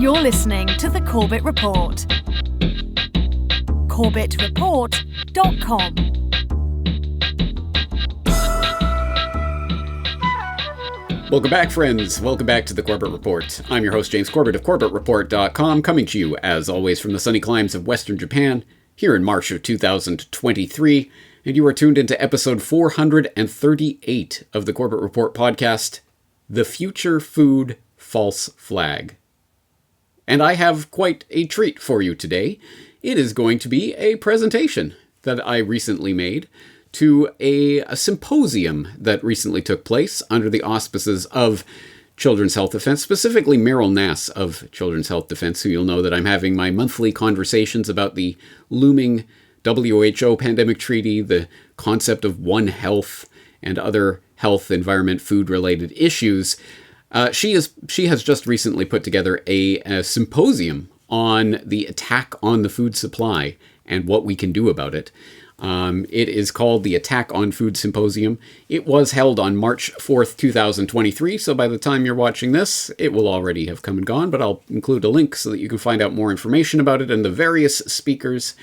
You're listening to the Corbett Report. CorbettReport.com. Welcome back, friends. Welcome back to the Corbett Report. I'm your host, James Corbett of CorbettReport.com, coming to you, as always, from the sunny climes of Western Japan, here in March of 2023, and you are tuned into episode 438 of the Corbett Report podcast, The Future Food False Flag. And I have quite a treat for you today. It is going to be a presentation that I recently made to a symposium that recently took place under the auspices of Children's Health Defense, specifically Meryl Nass of Children's Health Defense, who you'll know that I'm having my monthly conversations about the looming WHO pandemic treaty, the concept of One Health, and other health, environment, food-related issues. She has just recently put together a symposium on the attack on the food supply and what we can do about it. It is called the Attack on Food Symposium. It was held on March 4th, 2023, so by the time you're watching this, it will already have come and gone, but I'll include a link so that you can find out more information about it and the various speakers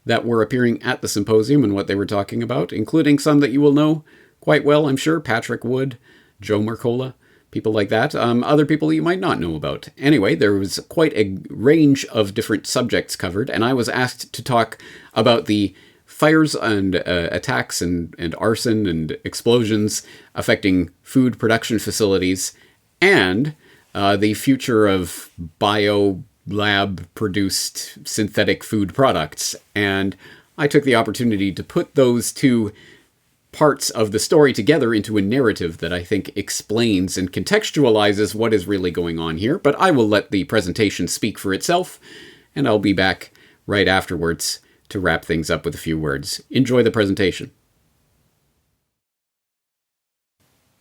that were appearing at the symposium and what they were talking about, including some that you will know quite well, I'm sure, Patrick Wood, Joe Mercola, people like that, other people you might not know about. Anyway, there was quite a range of different subjects covered, and I was asked to talk about the fires and attacks and arson and explosions affecting food production facilities, and the future of bio-lab-produced synthetic food products. And I took the opportunity to put those two parts of the story together into a narrative that I think explains and contextualizes what is really going on here. But I will let the presentation speak for itself, and I'll be back right afterwards to wrap things up with a few words. Enjoy the presentation.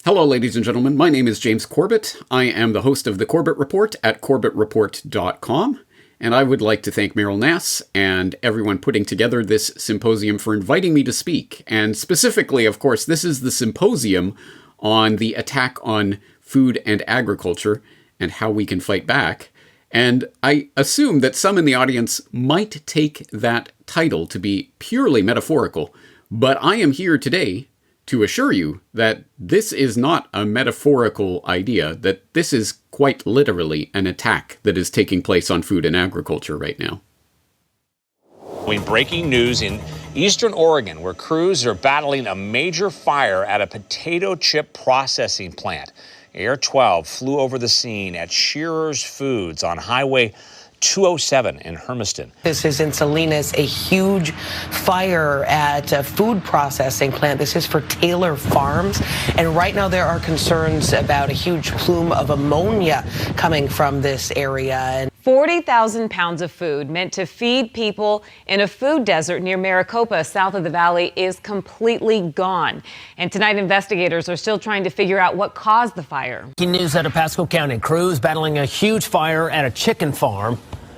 Hello, ladies and gentlemen. My name is James Corbett. I am the host of the Corbett Report at CorbettReport.com. And I would like to thank Meryl Nass and everyone putting together this symposium for inviting me to speak. And specifically, of course, this is the symposium on the attack on food and agriculture and how we can fight back. And I assume that some in the audience might take that title to be purely metaphorical, but I am here today to assure you that this is not a metaphorical idea, that this is quite literally an attack that is taking place on food and agriculture right now. Breaking news in eastern Oregon, where crews are battling a major fire at a potato chip processing plant. Air 12 flew over the scene at Shearer's Foods on Highway 207 in Hermiston. This is in Salinas, a huge fire at a food processing plant. This is for Taylor Farms. And right now there are concerns about a huge plume of ammonia coming from this area. 40,000 pounds of food meant to feed people in a food desert near Maricopa, south of the valley, is completely gone. And tonight, investigators are still trying to figure out what caused the fire. News out of Pasco County. Crews battling a huge fire at a chicken farm.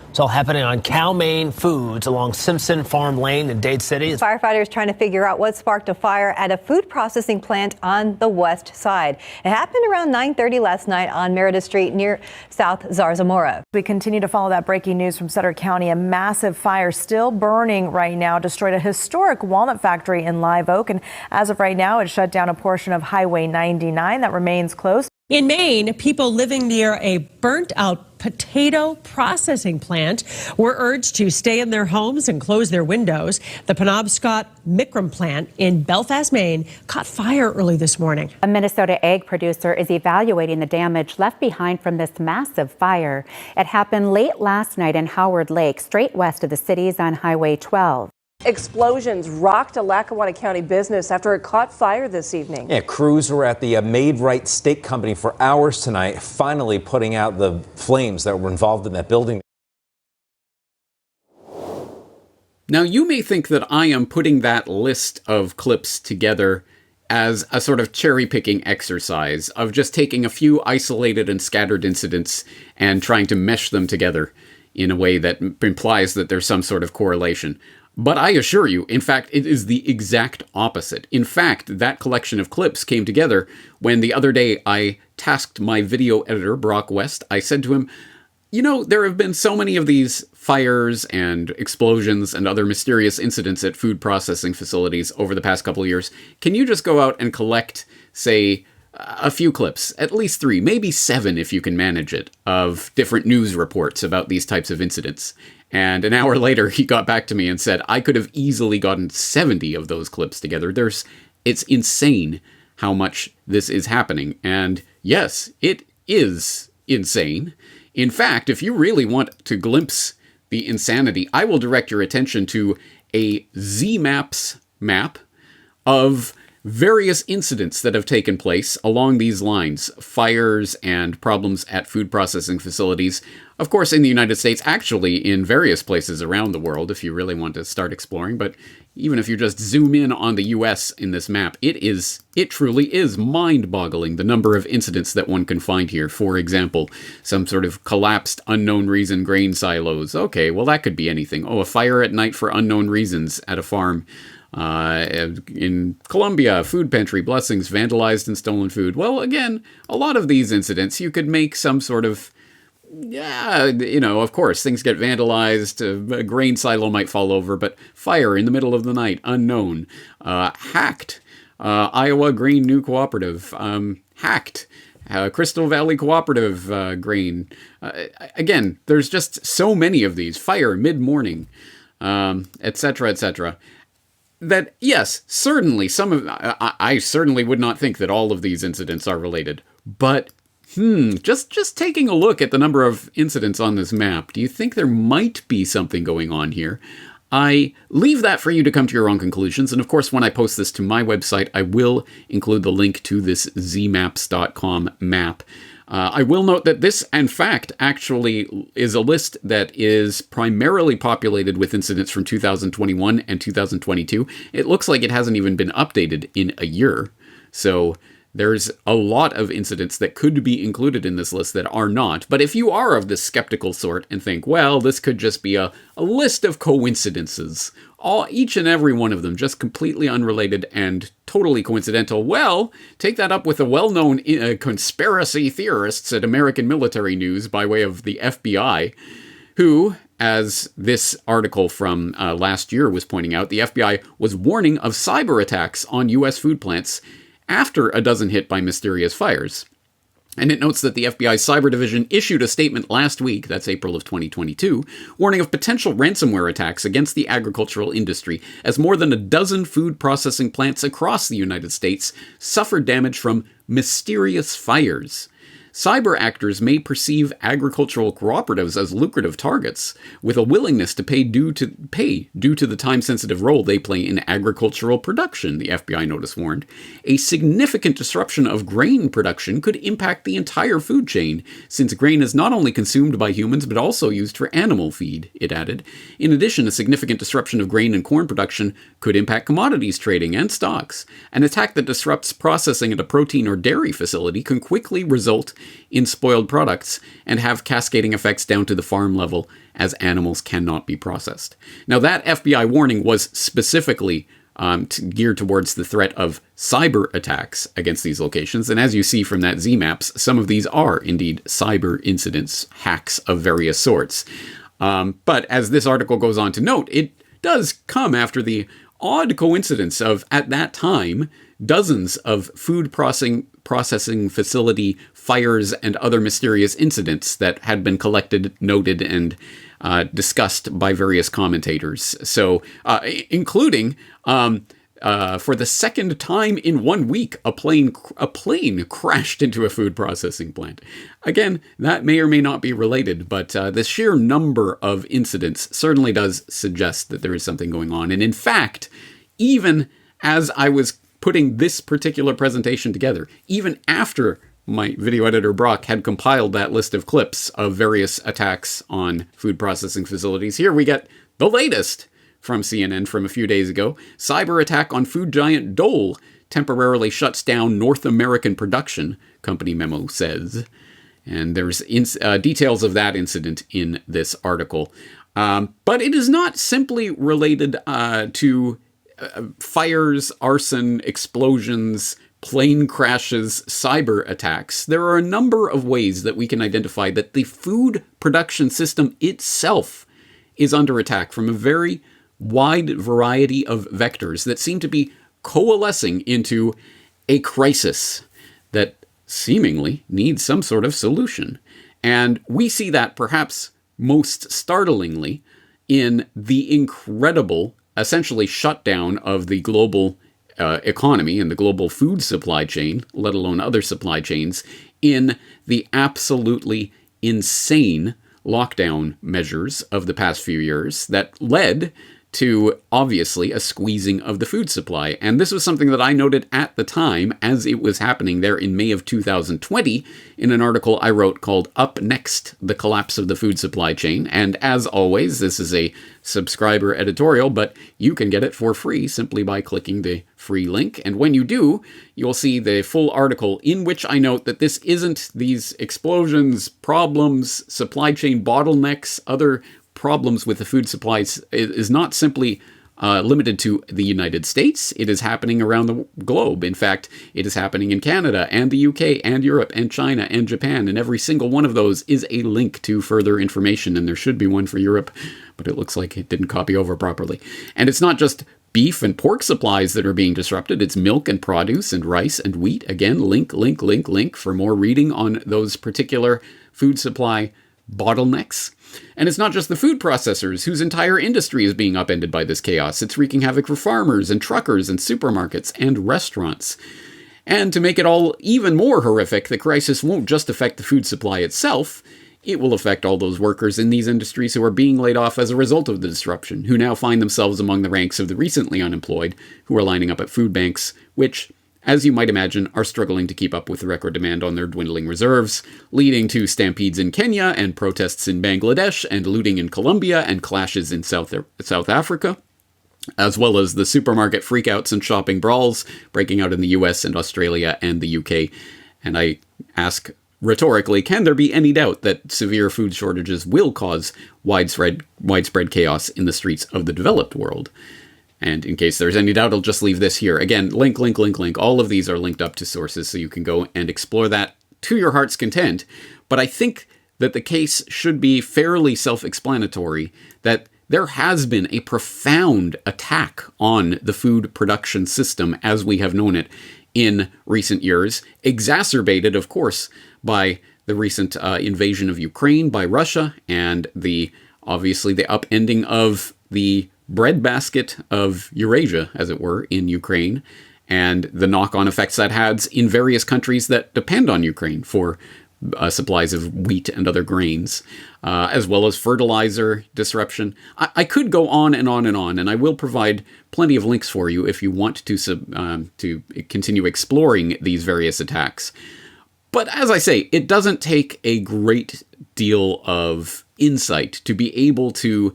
It's all happening on Cal-Maine Foods along Simpson Farm Lane in Dade City. Firefighters trying to figure out what sparked a fire at a food processing plant on the west side. It happened around 9:30 last night on Merida Street near South Zarzamora. We continue to follow that breaking news from Sutter County. A massive fire still burning right now destroyed a historic walnut factory in Live Oak. And as of right now, it shut down a portion of Highway 99 that remains closed. In Maine, people living near a burnt-out potato processing plant were urged to stay in their homes and close their windows. The Penobscot Micram plant in Belfast, Maine, caught fire early this morning. A Minnesota egg producer is evaluating the damage left behind from this massive fire. It happened late last night in Howard Lake, straight west of the cities on Highway 12. Explosions rocked a Lackawanna County business after it caught fire this evening. Yeah, crews were at the Made Right Steak Company for hours tonight, finally putting out the flames that were involved in that building. Now, you may think that I am putting that list of clips together as a sort of cherry-picking exercise of just taking a few isolated and scattered incidents and trying to mesh them together in a way that implies that there's some sort of correlation. But I assure you, in fact, it is the exact opposite. In fact, that collection of clips came together when the other day I tasked my video editor, Brock West. I said to him, there have been so many of these fires and explosions and other mysterious incidents at food processing facilities over the past couple of years. Can you just go out and collect, say, a few clips, at least 3, maybe 7 if you can manage it, of different news reports about these types of incidents? And an hour later, he got back to me and said, I could have easily gotten 70 of those clips together. It's insane how much this is happening. And yes, it is insane. In fact, if you really want to glimpse the insanity, I will direct your attention to a ZMaps map of various incidents that have taken place along these lines, fires and problems at food processing facilities. Of course, in the United States, actually in various places around the world, if you really want to start exploring. But even if you just zoom in on the US in this map, it truly is mind-boggling the number of incidents that one can find here. For example, some sort of collapsed unknown reason grain silos. Okay, well that could be anything. Oh, a fire at night for unknown reasons at a farm. In Colombia, food pantry blessings, vandalized and stolen food. Well, again, a lot of these incidents, you could make some sort of, of course, things get vandalized, a grain silo might fall over, but fire in the middle of the night, unknown. Hacked, Iowa Grain New Cooperative, hacked. Crystal Valley Cooperative grain. Again, there's just so many of these. Fire mid-morning, etc., etc. That, yes, certainly I certainly would not think that all of these incidents are related. But, just taking a look at the number of incidents on this map, do you think there might be something going on here? I leave that for you to come to your own conclusions. And of course, when I post this to my website, I will include the link to this zmaps.com map. I will note that this, in fact, actually is a list that is primarily populated with incidents from 2021 and 2022. It looks like it hasn't even been updated in a year. So there's a lot of incidents that could be included in this list that are not. But if you are of this skeptical sort and think, well, this could just be a list of coincidences, each and every one of them just completely unrelated and totally coincidental, well, take that up with the well-known conspiracy theorists at American Military News by way of the FBI, who, as this article from last year was pointing out, the FBI was warning of cyber attacks on U.S. food plants after a dozen hit by mysterious fires. And it notes that the FBI Cyber Division issued a statement last week, that's April of 2022, warning of potential ransomware attacks against the agricultural industry, as more than a dozen food processing plants across the United States suffered damage from mysterious fires. Cyber actors may perceive agricultural cooperatives as lucrative targets, with a willingness to pay due to the time-sensitive role they play in agricultural production, the FBI notice warned. A significant disruption of grain production could impact the entire food chain, since grain is not only consumed by humans but also used for animal feed, it added. In addition, a significant disruption of grain and corn production could impact commodities trading and stocks. An attack that disrupts processing at a protein or dairy facility can quickly result in spoiled products and have cascading effects down to the farm level as animals cannot be processed. Now, that FBI warning was specifically geared towards the threat of cyber attacks against these locations. And as you see from that ZMaps, some of these are indeed cyber incidents, hacks of various sorts. But as this article goes on to note, it does come after the odd coincidence of, at that time, dozens of food processing facility fires and other mysterious incidents that had been collected, noted, and discussed by various commentators. So, including, for the second time in 1 week, a plane crashed into a food processing plant. Again, that may or may not be related, but the sheer number of incidents certainly does suggest that there is something going on. And in fact, even as I was putting this particular presentation together, even after my video editor Brock had compiled that list of clips of various attacks on food processing facilities, here we get the latest from CNN from a few days ago. Cyber attack on food giant Dole temporarily shuts down North American production, company memo says. And there's details of that incident in this article. But it is not simply related to fires, arson, explosions, plane crashes, cyber attacks, there are a number of ways that we can identify that the food production system itself is under attack from a very wide variety of vectors that seem to be coalescing into a crisis that seemingly needs some sort of solution. And we see that perhaps most startlingly in the incredible, essentially shutdown of the global economy and the global food supply chain, let alone other supply chains, in the absolutely insane lockdown measures of the past few years that led to, obviously, a squeezing of the food supply. And this was something that I noted at the time as it was happening there in May of 2020 in an article I wrote called Up Next, The Collapse of the Food Supply Chain. And as always, this is a subscriber editorial, but you can get it for free simply by clicking the free link. And when you do, you'll see the full article in which I note that this isn't these explosions, problems, supply chain bottlenecks, other problems with the food supplies is not simply limited to the United States. It is happening around the globe. In fact, it is happening in Canada and the UK and Europe and China and Japan, and every single one of those is a link to further information, and there should be one for Europe, but it looks like it didn't copy over properly. And it's not just beef and pork supplies that are being disrupted. It's milk and produce and rice and wheat. Again, link for more reading on those particular food supply bottlenecks. And it's not just the food processors whose entire industry is being upended by this chaos. It's wreaking havoc for farmers and truckers and supermarkets and restaurants. And to make it all even more horrific, the crisis won't just affect the food supply itself. It will affect all those workers in these industries who are being laid off as a result of the disruption, who now find themselves among the ranks of the recently unemployed, who are lining up at food banks, which, as you might imagine, are struggling to keep up with the record demand on their dwindling reserves, leading to stampedes in Kenya and protests in Bangladesh and looting in Colombia and clashes in South Africa, as well as the supermarket freakouts and shopping brawls breaking out in the US and Australia and the UK. And I ask rhetorically, can there be any doubt that severe food shortages will cause widespread chaos in the streets of the developed world? And in case there's any doubt, I'll just leave this here. Again, link. All of these are linked up to sources, so you can go and explore that to your heart's content. But I think that the case should be fairly self-explanatory that there has been a profound attack on the food production system as we have known it in recent years, exacerbated, of course, by the recent invasion of Ukraine by Russia and obviously the upending of the breadbasket of Eurasia, as it were, in Ukraine, and the knock-on effects that has in various countries that depend on Ukraine for supplies of wheat and other grains, as well as fertilizer disruption. I could go on and on and on, and I will provide plenty of links for you if you want to continue exploring these various attacks. But as I say, it doesn't take a great deal of insight to be able to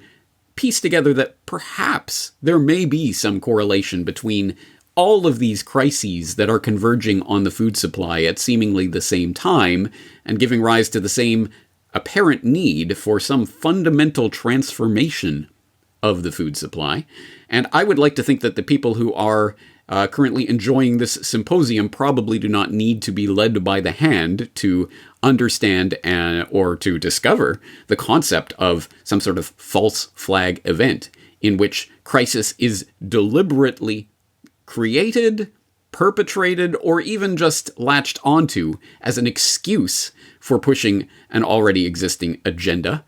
piece together that perhaps there may be some correlation between all of these crises that are converging on the food supply at seemingly the same time and giving rise to the same apparent need for some fundamental transformation of the food supply. And I would like to think that the people who are currently enjoying this symposium probably do not need to be led by the hand to understand or to discover the concept of some sort of false flag event in which crisis is deliberately created, perpetrated, or even just latched onto as an excuse for pushing an already existing agenda.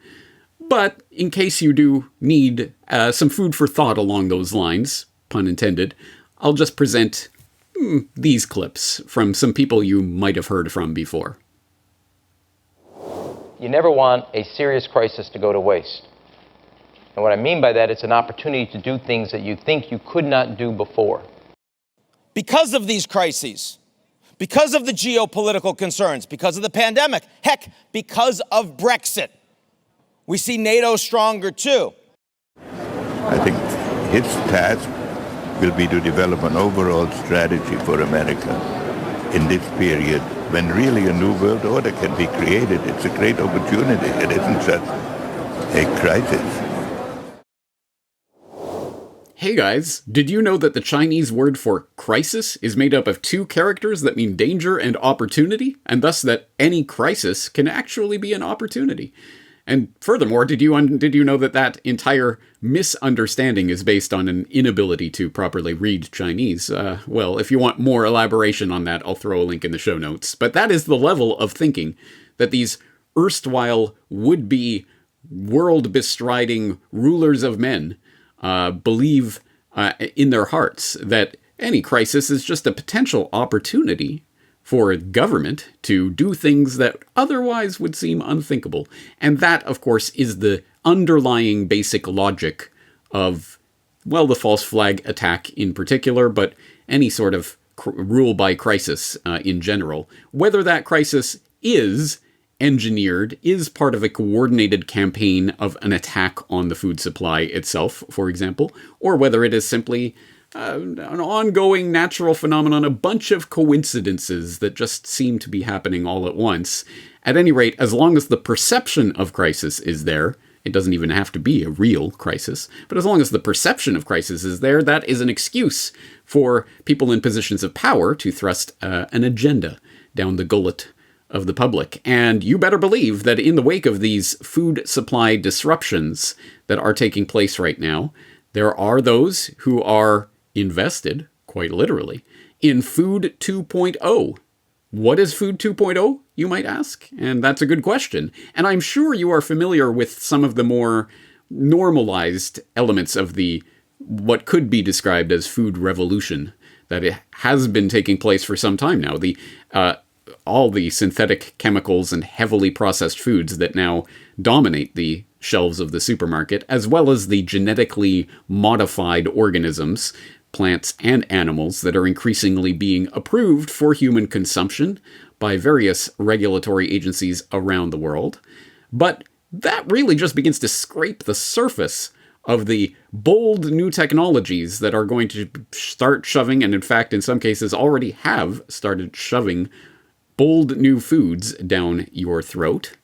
But in case you do need some food for thought along those lines, pun intended, I'll just present these clips from some people you might have heard from before. You never want a serious crisis to go to waste. And what I mean by that, it's an opportunity to do things that you think you could not do before. Because of these crises, because of the geopolitical concerns, because of the pandemic, heck, because of Brexit, we see NATO stronger too. I think its task will be to develop an overall strategy for America in this period when really a new world order can be created. It's a great opportunity. It isn't just a crisis. Hey guys, did you know that the Chinese word for crisis is made up of 2 characters that mean danger and opportunity, and thus that any crisis can actually be an opportunity? And furthermore, did you know that that entire misunderstanding is based on an inability to properly read Chinese? Well, if you want more elaboration on that, I'll throw a link in the show notes. But that is the level of thinking that these erstwhile would-be world-bestriding rulers of men believe in their hearts, that any crisis is just a potential opportunity for government to do things that otherwise would seem unthinkable. And that, of course, is the underlying basic logic of, well, the false flag attack in particular, but any sort of rule by crisis in general. Whether that crisis is engineered, is part of a coordinated campaign of an attack on the food supply itself, for example, or whether it is simply an ongoing natural phenomenon, a bunch of coincidences that just seem to be happening all at once. At any rate, as long as the perception of crisis is there, it doesn't even have to be a real crisis, but as long as the perception of crisis is there, that is an excuse for people in positions of power to thrust an agenda down the gullet of the public. And you better believe that in the wake of these food supply disruptions that are taking place right now, there are those who are invested, quite literally, in Food 2.0. What is Food 2.0, you might ask? And that's a good question. And I'm sure you are familiar with some of the more normalized elements of the what could be described as food revolution that it has been taking place for some time now. All the synthetic chemicals and heavily processed foods that now dominate the shelves of the supermarket, as well as the genetically modified organisms, plants and animals, that are increasingly being approved for human consumption by various regulatory agencies around the world. But that really just begins to scrape the surface of the bold new technologies that are going to start shoving, and in fact, in some cases already have started shoving, bold new foods down your throat.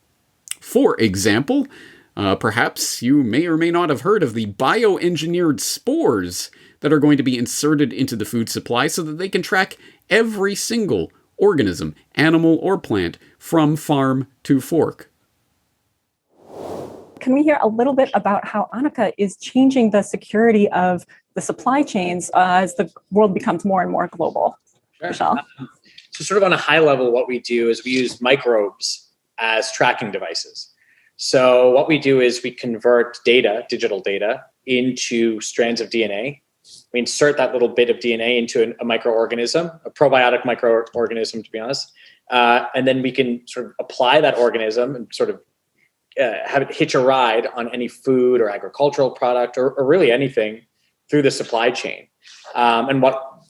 For example, perhaps you may or may not have heard of the bioengineered spores that are going to be inserted into the food supply so that they can track every single organism, animal or plant, from farm to fork. Can we hear a little bit about how Annika is changing the security of the supply chains as the world becomes more and more global? Sure. Michelle? So sort of on a high level, what we do is we use microbes as tracking devices. So what we do is we convert data, digital data, into strands of DNA. We insert that little bit of DNA into a microorganism, a probiotic microorganism, to be honest. And then we can sort of apply that organism and sort of have it hitch a ride on any food or agricultural product or really anything through the supply chain. And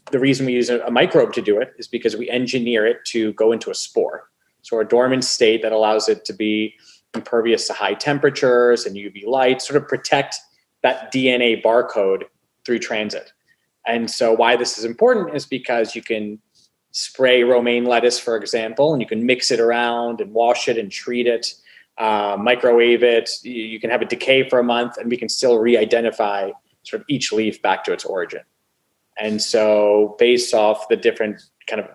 the reason we use a microbe to do it is because we engineer it to go into a spore. So a dormant state that allows it to be impervious to high temperatures and UV light, sort of protect that DNA barcode through transit. And so why this is important is because you can spray romaine lettuce, for example, and you can mix it around and wash it and treat it, microwave it. You can have it decay for a month and we can still re-identify sort of each leaf back to its origin. And so based off the different kind of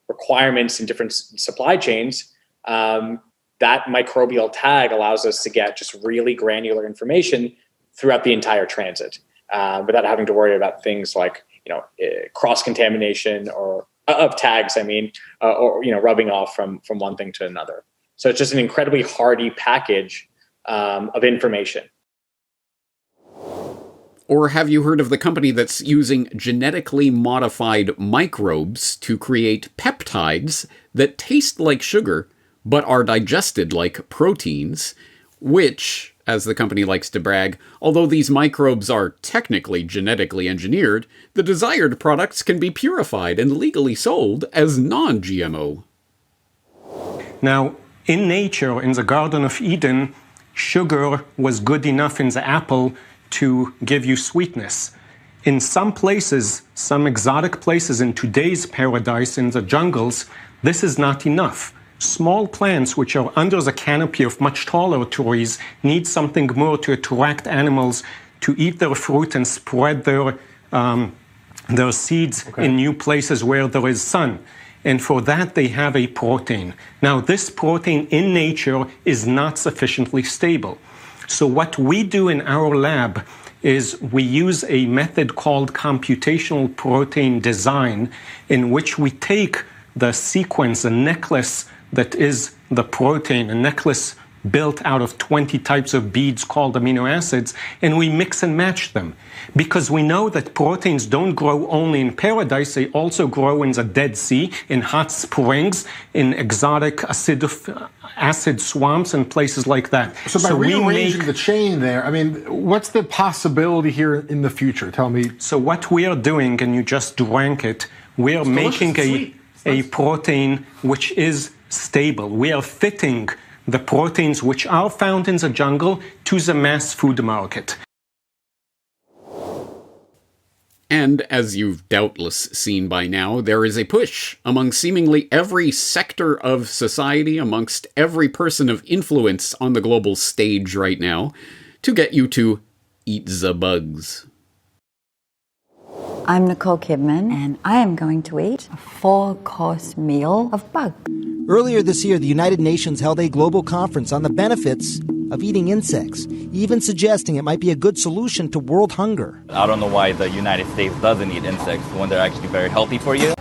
requirements in different supply chains, that microbial tag allows us to get just really granular information throughout the entire transit without having to worry about things like, cross-contamination or of tags, or rubbing off from one thing to another. So it's just an incredibly hardy package of information. Or have you heard of the company that's using genetically modified microbes to create peptides that taste like sugar but are digested like proteins, which, as the company likes to brag, although these microbes are technically genetically engineered, the desired products can be purified and legally sold as non-GMO. Now, in nature, in the Garden of Eden, sugar was good enough in the apple to give you sweetness. In some places, some exotic places in today's paradise in the jungles, this is not enough. Small plants which are under the canopy of much taller trees need something more to attract animals to eat their fruit and spread their their seeds in new places where there is sun. And for that, they have a protein. Now, this protein in nature is not sufficiently stable. So what we do in our lab is we use a method called computational protein design, in which we take the sequence, a necklace that is the protein, a necklace built out of 20 types of beads called amino acids, and we mix and match them. Because we know that proteins don't grow only in paradise, they also grow in the Dead Sea, in hot springs, in exotic acid swamps and places like that. So by rearranging the chain there, I mean, what's the possibility here in the future? Tell me. So what we are doing, and you just drank it, we are making a protein which is stable. We are fitting the proteins which are found in the jungle to the mass food market. And as you've doubtless seen by now, there is a push among seemingly every sector of society, amongst every person of influence on the global stage right now, to get you to eat the bugs. I'm Nicole Kidman, and I am going to eat a 4-course meal of bug. Earlier this year, the United Nations held a global conference on the benefits of eating insects, even suggesting it might be a good solution to world hunger. I don't know why the United States doesn't eat insects when they're actually very healthy for you.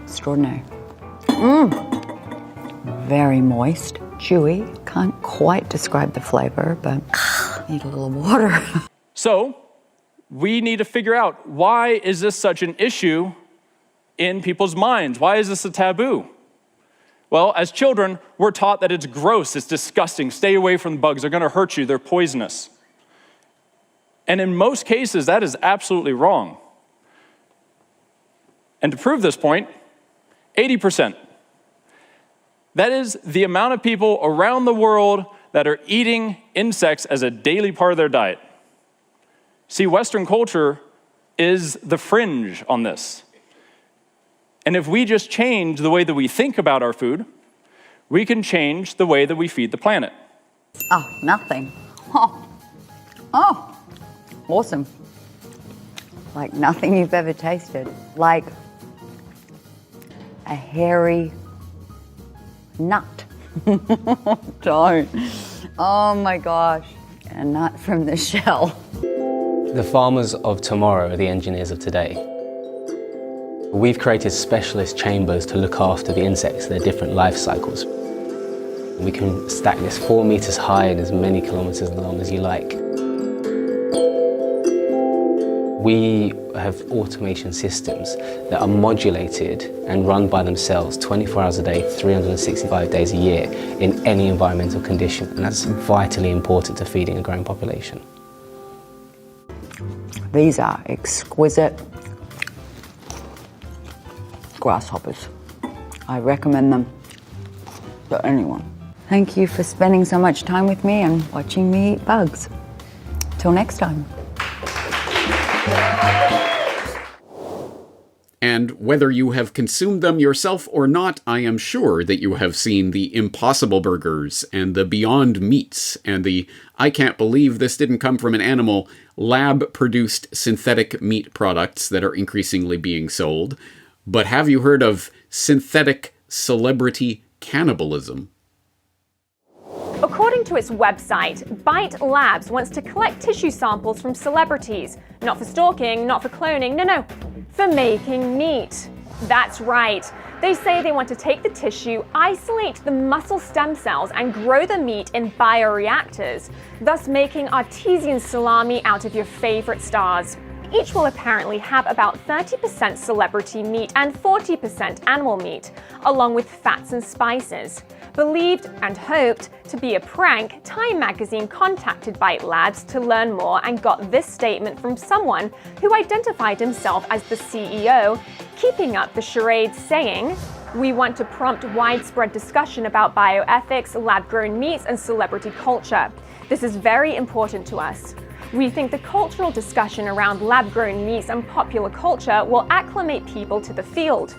Extraordinary. Very moist, chewy. Can't quite describe the flavor, but need a little water. So, we need to figure out, why is this such an issue in people's minds? Why is this a taboo? Well, as children, we're taught that it's gross, it's disgusting, stay away from the bugs, they're gonna hurt you, they're poisonous. And in most cases, that is absolutely wrong. And to prove this point, 80%. That is the amount of people around the world that are eating insects as a daily part of their diet. See, Western culture is the fringe on this. And if we just change the way that we think about our food, we can change the way that we feed the planet. Oh, nothing. Oh, awesome. Like nothing you've ever tasted. Like a hairy nut. Don't. Oh my gosh. A nut from the shell. The farmers of tomorrow are the engineers of today. We've created specialist chambers to look after the insects, their different life cycles. We can stack this 4 meters high and as many kilometers long as you like. We have automation systems that are modulated and run by themselves 24 hours a day, 365 days a year in any environmental condition. And that's vitally important to feeding a growing population. These are exquisite grasshoppers. I recommend them to anyone. Thank you for spending so much time with me and watching me eat bugs. Till next time. And whether you have consumed them yourself or not, I am sure that you have seen the Impossible Burgers and the Beyond Meats and the I can't believe this didn't come from an animal lab-produced synthetic meat products that are increasingly being sold. But have you heard of synthetic celebrity cannibalism? According to its website, Bite Labs wants to collect tissue samples from celebrities. Not for stalking, not for cloning, no, for making meat. That's right. They say they want to take the tissue, isolate the muscle stem cells, and grow the meat in bioreactors, thus making artesian salami out of your favorite stars. Each will apparently have about 30% celebrity meat and 40% animal meat, along with fats and spices. Believed and hoped to be a prank, Time magazine contacted Bite Labs to learn more and got this statement from someone who identified himself as the CEO, keeping up the charade, saying, "We want to prompt widespread discussion about bioethics, lab-grown meats, and celebrity culture. This is very important to us. We think the cultural discussion around lab-grown meats and popular culture will acclimate people to the field."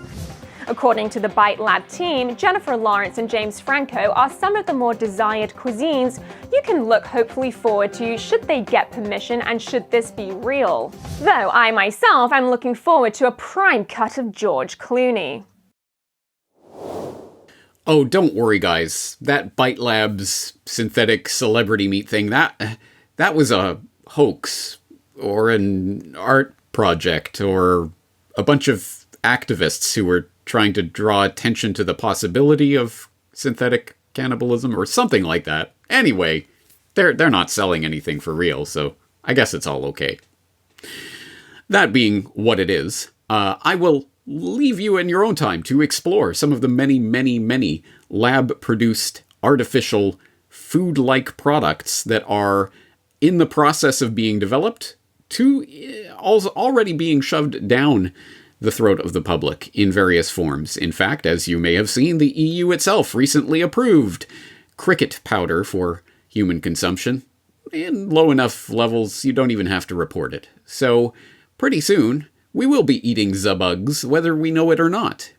According to the Bite Lab team, Jennifer Lawrence and James Franco are some of the more desired cuisines you can look hopefully forward to should they get permission and should this be real. Though I myself am looking forward to a prime cut of George Clooney. Oh, don't worry, guys. That Bite Labs synthetic celebrity meat thing, that was a hoax or an art project or a bunch of activists who were trying to draw attention to the possibility of synthetic cannibalism or something like that. Anyway, they're not selling anything for real, so I guess it's all okay. That being what it is, I will leave you in your own time to explore some of the many, many, many lab-produced artificial food-like products that are in the process of being developed to already being shoved down the throat of the public in various forms. In fact, as you may have seen, the EU itself recently approved cricket powder for human consumption. In low enough levels, you don't even have to report it. So, pretty soon, we will be eating bugs, whether we know it or not,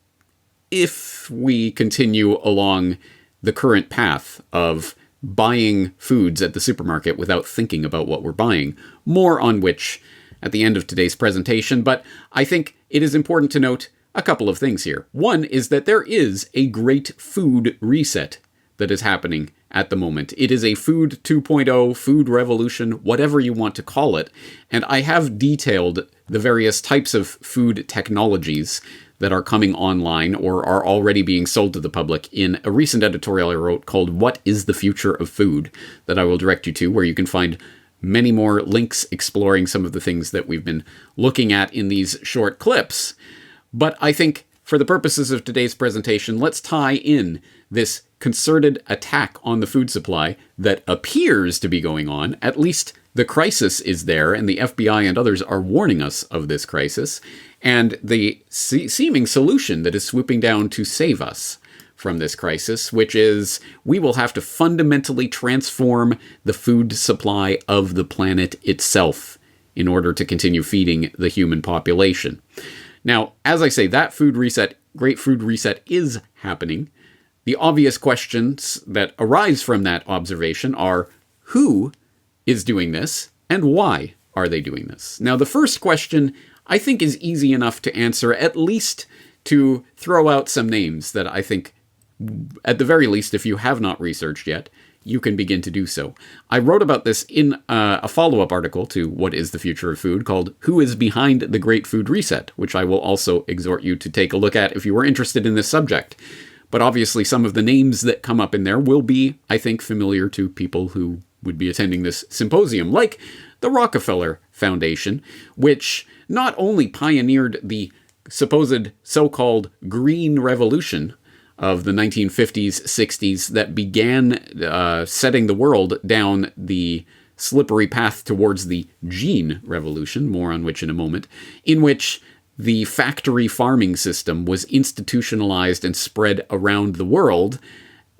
if we continue along the current path of buying foods at the supermarket without thinking about what we're buying. More on which at the end of today's presentation, but I think it is important to note a couple of things here. One is that there is a great food reset that is happening at the moment. It is a food 2.0, food revolution, whatever you want to call it, and I have detailed the various types of food technologies that are coming online or are already being sold to the public in a recent editorial I wrote called What is the Future of Food, that I will direct you to, where you can find many more links exploring some of the things that we've been looking at in these short clips. But I think for the purposes of today's presentation, let's tie in this concerted attack on the food supply that appears to be going on. At least the crisis is there, and the FBI and others are warning us of this crisis, and the seeming solution that is swooping down to save us from this crisis, which is we will have to fundamentally transform the food supply of the planet itself in order to continue feeding the human population. Now, as I say, that food reset, great food reset is happening. The obvious questions that arise from that observation are who is doing this and why are they doing this? Now, the first question I think is easy enough to answer, at least to throw out some names that I think, at the very least, if you have not researched yet, you can begin to do so. I wrote about this in a follow-up article to What is the Future of Food called Who is Behind the Great Food Reset, which I will also exhort you to take a look at if you are interested in this subject. But obviously some of the names that come up in there will be, I think, familiar to people who would be attending this symposium, like the Rockefeller Foundation, which not only pioneered the supposed so-called Green Revolution of the 1950s, 60s that began setting the world down the slippery path towards the Gene Revolution, more on which in a moment, in which the factory farming system was institutionalized and spread around the world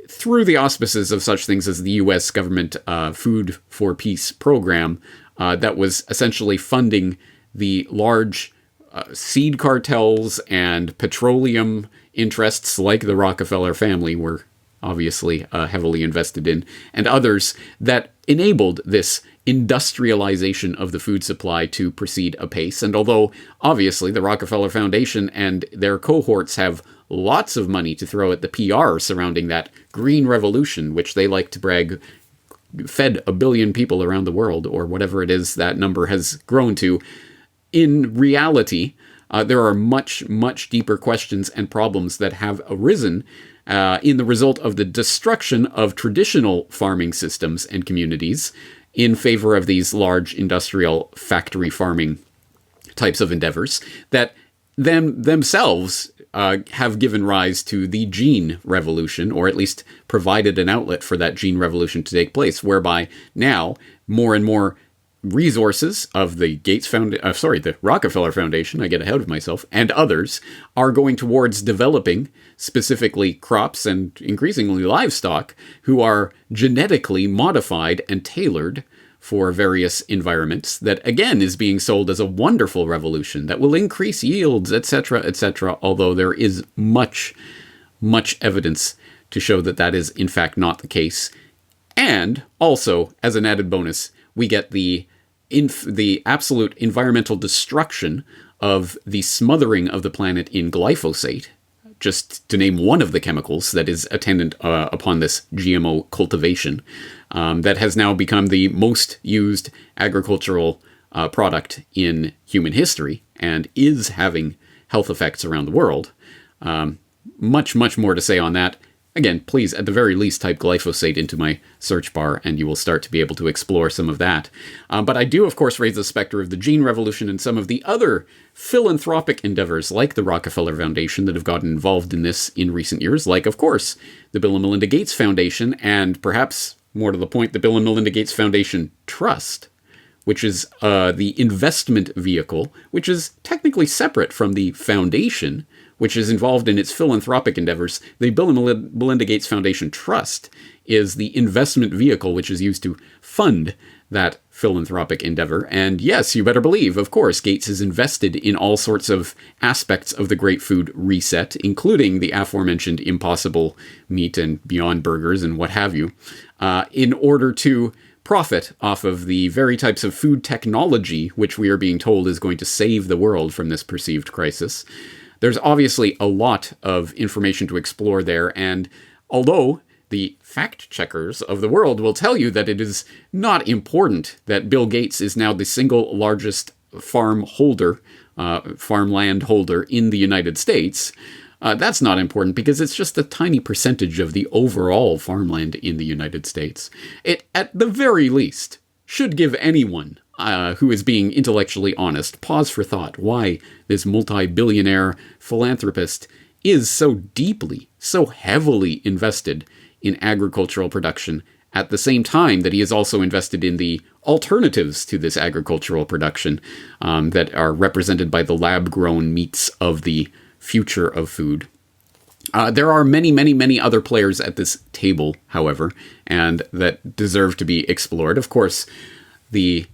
through the auspices of such things as the U.S. government Food for Peace program that was essentially funding the large seed cartels and petroleum interests like the Rockefeller family were obviously heavily invested in, and others that enabled this industrialization of the food supply to proceed apace. And although obviously the Rockefeller Foundation and their cohorts have lots of money to throw at the PR surrounding that green revolution, which they like to brag fed 1 billion people around the world, or whatever it is that number has grown to, in reality, there are much, much deeper questions and problems that have arisen in the result of the destruction of traditional farming systems and communities in favor of these large industrial factory farming types of endeavors that themselves have given rise to the Gene Revolution, or at least provided an outlet for that Gene Revolution to take place, whereby now more and more resources of the the Rockefeller Foundation, I get ahead of myself, and others are going towards developing specifically crops and increasingly livestock who are genetically modified and tailored for various environments that, again, is being sold as a wonderful revolution that will increase yields, etc., although there is much evidence to show that that is, in fact, not the case. And also, as an added bonus, we get the absolute environmental destruction of the smothering of the planet in glyphosate, just to name one of the chemicals that is attendant upon this GMO cultivation, that has now become the most used agricultural product in human history and is having health effects around the world. Much more to say on that. Again, please, at the very least, type glyphosate into my search bar and you will start to be able to explore some of that. But I do, of course, raise the specter of the gene revolution and some of the other philanthropic endeavors like the Rockefeller Foundation that have gotten involved in this in recent years, like, of course, the Bill and Melinda Gates Foundation, and perhaps more to the point, the Bill and Melinda Gates Foundation Trust, which is the investment vehicle, which is technically separate from the foundation, which is involved in its philanthropic endeavors. The Bill and Melinda Gates Foundation Trust is the investment vehicle which is used to fund that philanthropic endeavor. And yes, you better believe, of course, Gates is invested in all sorts of aspects of the Great Food Reset, including the aforementioned Impossible Meat and Beyond Burgers and what have you, in order to profit off of the very types of food technology which we are being told is going to save the world from this perceived crisis. There's obviously a lot of information to explore there, and although the fact checkers of the world will tell you that it is not important that Bill Gates is now the single largest farmland holder in the United States, that's not important because it's just a tiny percentage of the overall farmland in the United States. It, at the very least, should give anyone who is being intellectually honest pause for thought why this multi-billionaire philanthropist is so deeply, so heavily invested in agricultural production at the same time that he is also invested in the alternatives to this agricultural production that are represented by the lab-grown meats of the future of food. There are many other players at this table, however, and that deserve to be explored. Of course, the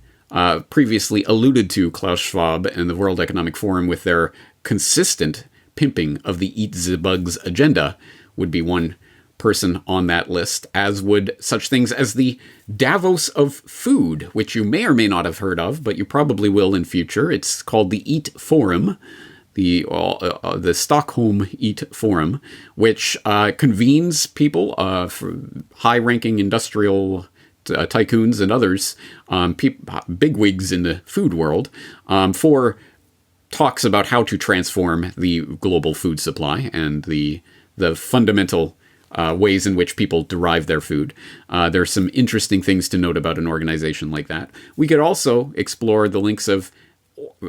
previously alluded to Klaus Schwab and the World Economic Forum with their consistent pimping of the Eat the Bugs agenda would be one person on that list, as would such things as the Davos of Food, which you may or may not have heard of, but you probably will in future. It's called the Eat Forum, the Stockholm Eat Forum, which convenes people, high-ranking industrial tycoons and others, bigwigs in the food world, for talks about how to transform the global food supply and the fundamental ways in which people derive their food. There are some interesting things to note about an organization like that. We could also explore the links of,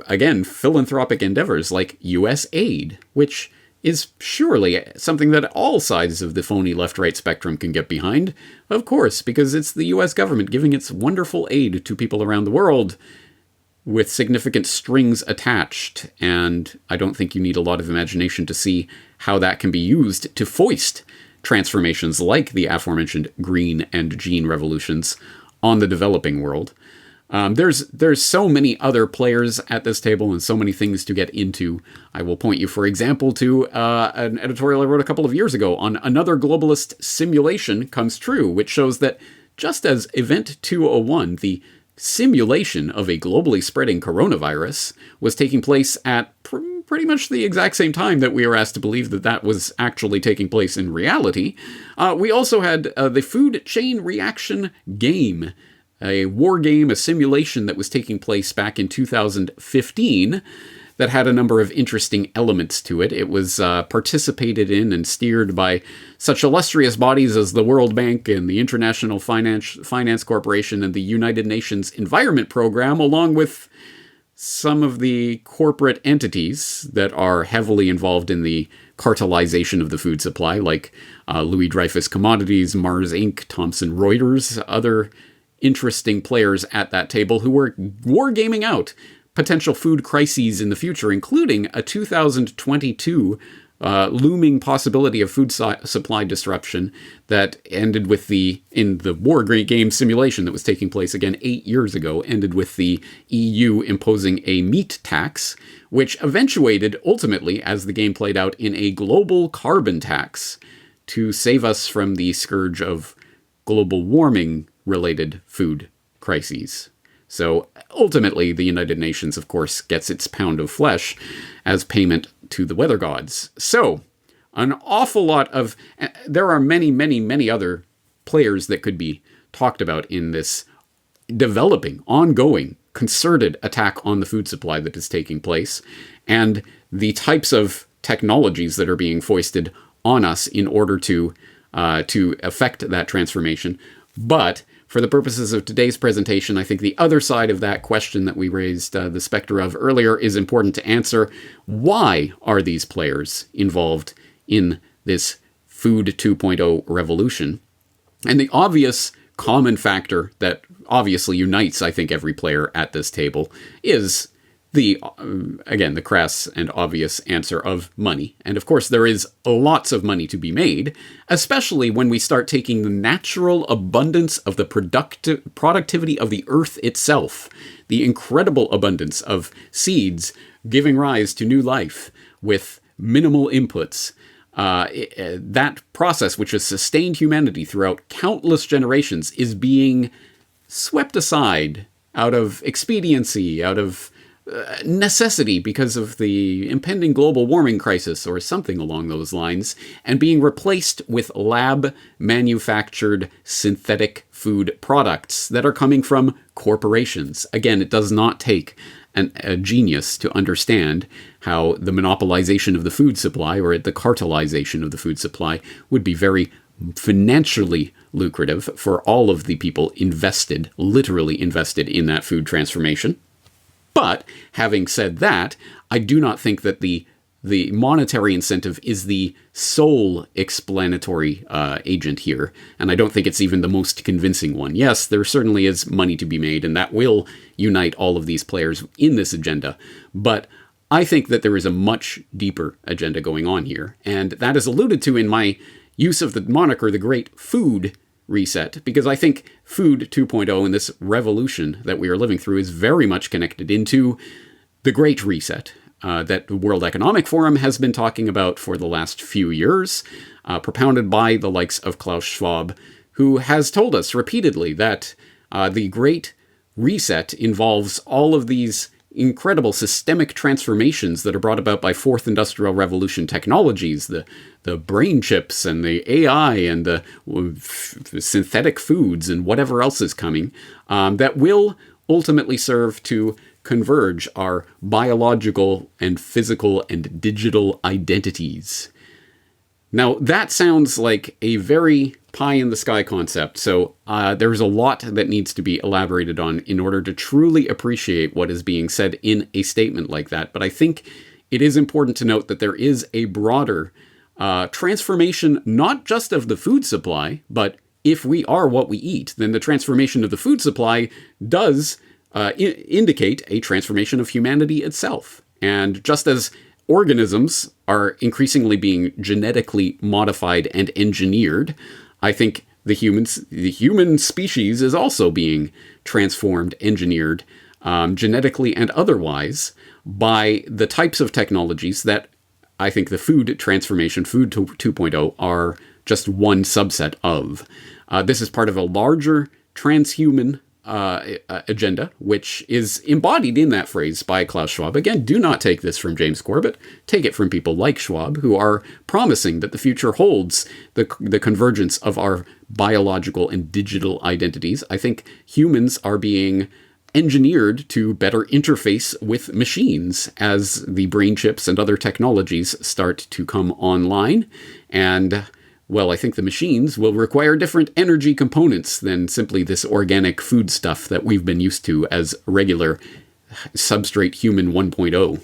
again, philanthropic endeavors like U.S. aid, which is surely something that all sides of the phony left-right spectrum can get behind, of course, because it's the U.S. government giving its wonderful aid to people around the world with significant strings attached, and I don't think you need a lot of imagination to see how that can be used to foist transformations like the aforementioned green and gene revolutions on the developing world. There's so many other players at this table and so many things to get into. I will point you, for example, to an editorial I wrote a couple of years ago on Another Globalist Simulation Comes True, which shows that just as Event 201, the simulation of a globally spreading coronavirus, was taking place at pretty much the exact same time that we were asked to believe that that was actually taking place in reality, we also had the Food Chain Reaction Game, a war game, a simulation that was taking place back in 2015 that had a number of interesting elements to it. It was participated in and steered by such illustrious bodies as the World Bank and the International Finance Corporation and the United Nations Environment Program, along with some of the corporate entities that are heavily involved in the cartelization of the food supply, like Louis Dreyfus Commodities, Mars Inc., Thomson Reuters, other interesting players at that table who were wargaming out potential food crises in the future, including a 2022 looming possibility of food supply disruption that ended with in the war game simulation that was taking place again 8 years ago, ended with the EU imposing a meat tax, which eventuated ultimately, as the game played out, in a global carbon tax to save us from the scourge of global warming related food crises. So ultimately, the United Nations, of course, gets its pound of flesh as payment to the weather gods. So an awful lot of... There are many, many, many other players that could be talked about in this developing, ongoing, concerted attack on the food supply that is taking place, and the types of technologies that are being foisted on us in order to affect that transformation. But for the purposes of today's presentation, I think the other side of that question that we raised the specter of earlier is important to answer. Why are these players involved in this Food 2.0 revolution? And the obvious common factor that obviously unites, I think, every player at this table is the crass and obvious answer of money. And of course, there is lots of money to be made, especially when we start taking the natural abundance of the productivity of the earth itself, the incredible abundance of seeds giving rise to new life with minimal inputs. That process, which has sustained humanity throughout countless generations, is being swept aside out of expediency, out of necessity because of the impending global warming crisis or something along those lines, and being replaced with lab-manufactured synthetic food products that are coming from corporations. Again, it does not take a genius to understand how the monopolization of the food supply or the cartelization of the food supply would be very financially lucrative for all of the people literally invested in that food transformation. But having said that, I do not think that the monetary incentive is the sole explanatory agent here, and I don't think it's even the most convincing one. Yes, there certainly is money to be made, and that will unite all of these players in this agenda, but I think that there is a much deeper agenda going on here, and that is alluded to in my use of the moniker the Great Food Reset, because I think Food 2.0 and this revolution that we are living through is very much connected into the Great Reset that the World Economic Forum has been talking about for the last few years, propounded by the likes of Klaus Schwab, who has told us repeatedly that the Great Reset involves all of these incredible systemic transformations that are brought about by Fourth Industrial Revolution technologies, the brain chips and the AI and the synthetic foods and whatever else is coming, that will ultimately serve to converge our biological and physical and digital identities. Now, that sounds like a very pie-in-the-sky concept, so there's a lot that needs to be elaborated on in order to truly appreciate what is being said in a statement like that. But I think it is important to note that there is a broader transformation, not just of the food supply, but if we are what we eat, then the transformation of the food supply does indicate a transformation of humanity itself. And just as organisms are increasingly being genetically modified and engineered, I think the human species is also being transformed, engineered, genetically and otherwise, by the types of technologies that I think the food transformation, Food 2.0, are just one subset of. This is part of a larger transhuman agenda, which is embodied in that phrase by Klaus Schwab. Again, do not take this from James Corbett. Take it from people like Schwab, who are promising that the future holds the convergence of our biological and digital identities. I think humans are being engineered to better interface with machines as the brain chips and other technologies start to come online. And well, I think the machines will require different energy components than simply this organic food stuff that we've been used to as regular substrate human 1.0.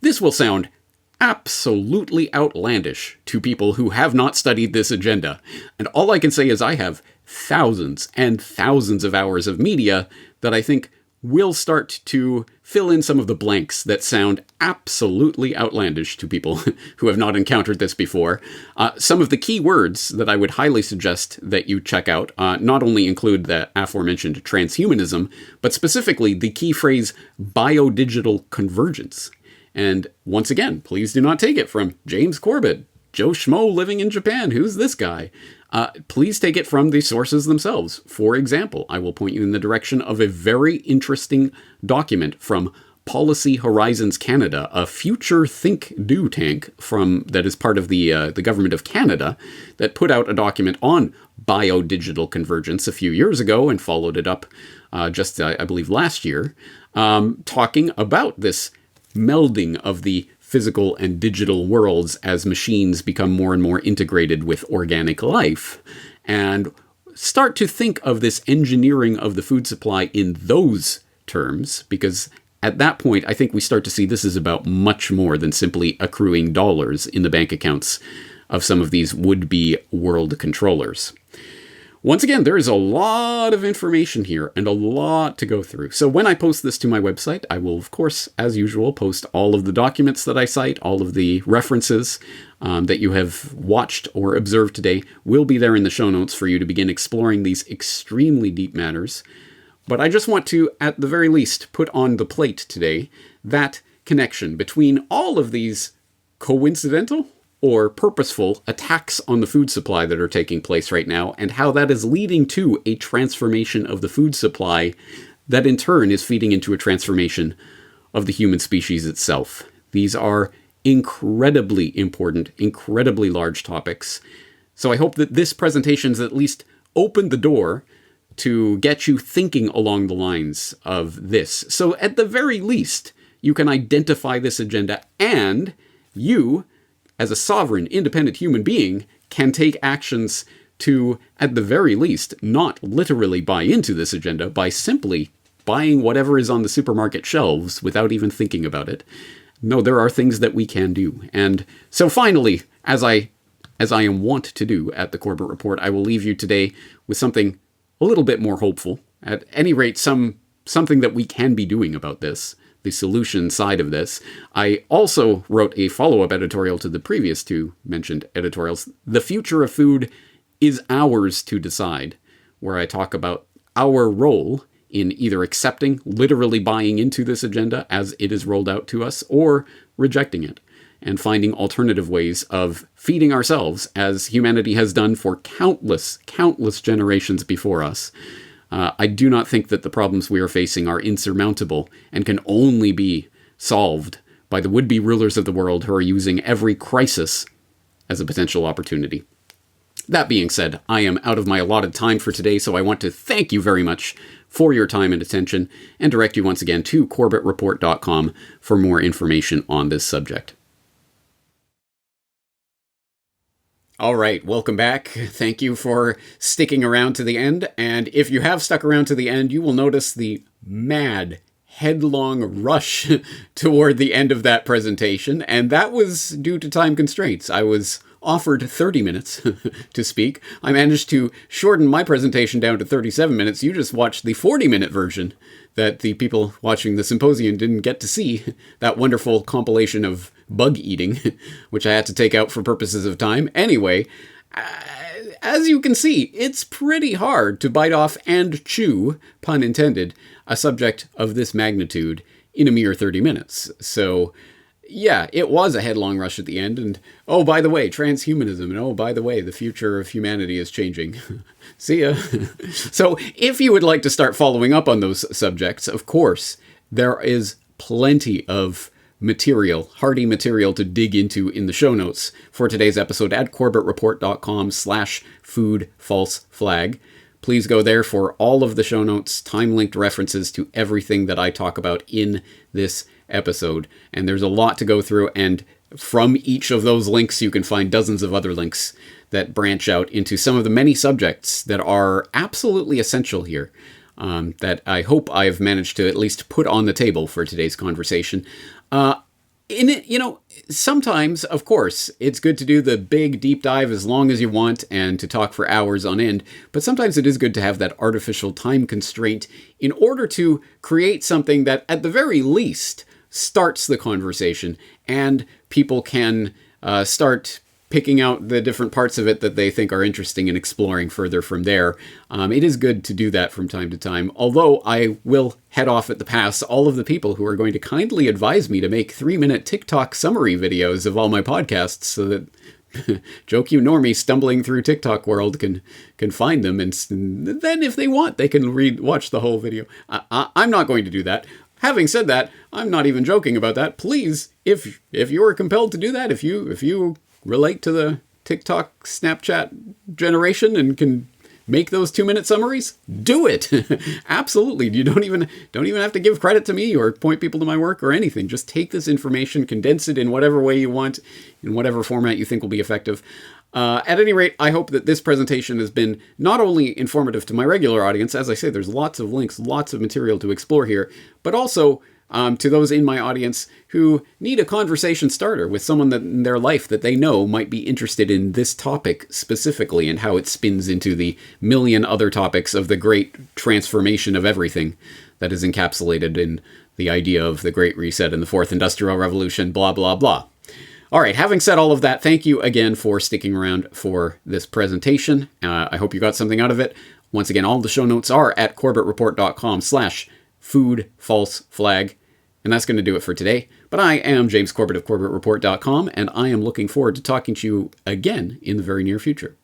This will sound absolutely outlandish to people who have not studied this agenda. And all I can say is I have thousands and thousands of hours of media that I think will start to fill in some of the blanks that sound absolutely outlandish to people who have not encountered this before. Some of the key words that I would highly suggest that you check out not only include the aforementioned transhumanism, but specifically the key phrase biodigital convergence. And once again, please do not take it from James Corbett, Joe Schmo living in Japan. Who's this guy? Please take it from the sources themselves. For example, I will point you in the direction of a very interesting document from Policy Horizons Canada, a future think-do tank that is part of the government of Canada, that put out a document on biodigital convergence a few years ago and followed it up I believe, last year, talking about this melding of the physical and digital worlds as machines become more and more integrated with organic life, and start to think of this engineering of the food supply in those terms, because at that point, I think we start to see this is about much more than simply accruing dollars in the bank accounts of some of these would-be world controllers. Once again, there is a lot of information here and a lot to go through. So when I post this to my website, I will, of course, as usual, post all of the documents that I cite, all of the references that you have watched or observed today will be there in the show notes for you to begin exploring these extremely deep matters. But I just want to, at the very least, put on the plate today that connection between all of these coincidental or purposeful attacks on the food supply that are taking place right now, and how that is leading to a transformation of the food supply that in turn is feeding into a transformation of the human species itself. These are incredibly important, incredibly large topics. So I hope that this presentation has at least opened the door to get you thinking along the lines of this. So at the very least, you can identify this agenda, and you, as a sovereign, independent human being, can take actions to, at the very least, not literally buy into this agenda by simply buying whatever is on the supermarket shelves without even thinking about it. No, there are things that we can do. And so finally, as I am wont to do at the Corbett Report, I will leave you today with something a little bit more hopeful. At any rate, something that we can be doing about this, the solution side of this. I also wrote a follow-up editorial to the previous two mentioned editorials. The future of food is ours to decide, where I talk about our role in either accepting, literally buying into this agenda as it is rolled out to us, or rejecting it, and finding alternative ways of feeding ourselves, as humanity has done for countless generations before us. I do not think that the problems we are facing are insurmountable and can only be solved by the would-be rulers of the world who are using every crisis as a potential opportunity. That being said, I am out of my allotted time for today, so I want to thank you very much for your time and attention, and direct you once again to CorbettReport.com for more information on this subject. All right, welcome back. Thank you for sticking around to the end. And if you have stuck around to the end, you will notice the mad, headlong rush toward the end of that presentation. And that was due to time constraints. I was offered 30 minutes to speak. I managed to shorten my presentation down to 37 minutes. You just watched the 40-minute version that the people watching the symposium didn't get to see, that wonderful compilation of bug eating, which I had to take out for purposes of time. Anyway, as you can see, it's pretty hard to bite off and chew, pun intended, a subject of this magnitude in a mere 30 minutes. So yeah, it was a headlong rush at the end, and oh, by the way, transhumanism, and oh, by the way, the future of humanity is changing. See ya. So if you would like to start following up on those subjects, of course, there is plenty of material, hearty material to dig into in the show notes for today's episode at CorbettReport.com/food-false-flag. Please go there for all of the show notes, time-linked references to everything that I talk about in this episode. And there's a lot to go through, and from each of those links you can find dozens of other links that branch out into some of the many subjects that are absolutely essential here, that I hope I've managed to at least put on the table for today's conversation. in it, sometimes, of course, it's good to do the big deep dive as long as you want and to talk for hours on end. But sometimes it is good to have that artificial time constraint in order to create something that, at the very least, starts the conversation and people can start picking out the different parts of it that they think are interesting and exploring further from there. It is good to do that from time to time, although I will head off at the pass all of the people who are going to kindly advise me to make 3-minute TikTok summary videos of all my podcasts so that joke you normie stumbling through TikTok world can find them, and then if they want, they can watch the whole video. I'm not going to do that. Having said that, I'm not even joking about that. Please, if you are compelled to do that, if you relate to the TikTok, Snapchat generation and can make those 2-minute summaries, do it. Absolutely. You don't even have to give credit to me or point people to my work or anything. Just take this information, condense it in whatever way you want, in whatever format you think will be effective. At any rate, I hope that this presentation has been not only informative to my regular audience, as I say, there's lots of links, lots of material to explore here, but also to those in my audience who need a conversation starter with someone that in their life that they know might be interested in this topic specifically and how it spins into the million other topics of the great transformation of everything that is encapsulated in the idea of the Great Reset and the Fourth Industrial Revolution, blah, blah, blah. All right, having said all of that, thank you again for sticking around for this presentation. I hope you got something out of it. Once again, all the show notes are at corbettreport.com/food-false-flag. And that's going to do it for today. But I am James Corbett of CorbettReport.com, and I am looking forward to talking to you again in the very near future.